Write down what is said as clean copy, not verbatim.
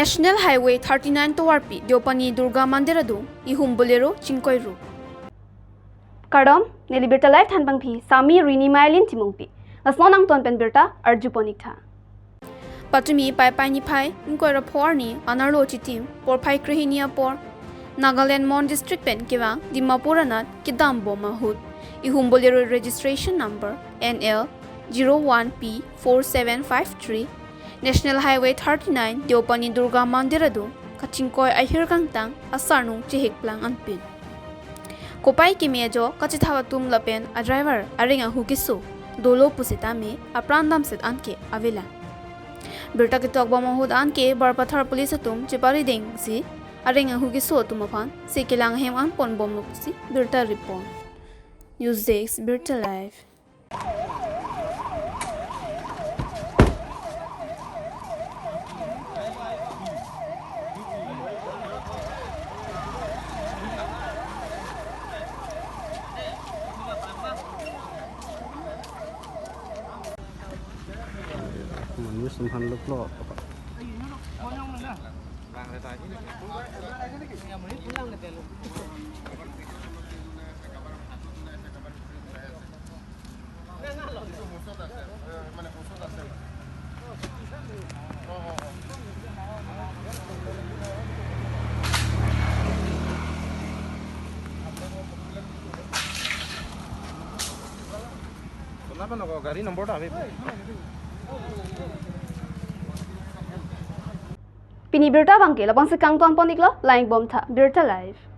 National Highway-39 tovarpi Deopani Durga Mandir adung ehum Bolero chingkoi ru. Kedam neli berta live thanbang phi sami rini mailin timungpi. Asmonang ton pen berta arju ponikta. Patumi Paipai niphai inkoi apor ni narlo chitim porphai krihini apor. Nagaland Mon District pen kevang Dimapur anat Kedam ahut. Ehum Bolero Registration No NL 01P4753 National Highway-39 Deopani Durga Mandir adung kachingkoi ahir Kangtang asarnung hekplang anpin. Kopai ki mejo kachithawatum lapen a driver aringa hukisu dolo pusita me aprandam set anke avila. Berta ke tokba mahud anke barpathar police atum chipari deng si aringa hukisu tumaphan sekilang hem an pon bom nuksi berta report. News Desk Berta Live. Mình sum han lúc lo apa. Kenapa nak gari nombor dah? Pini berta bangke labang se Kangtang ponikla lying bomb tha berta live.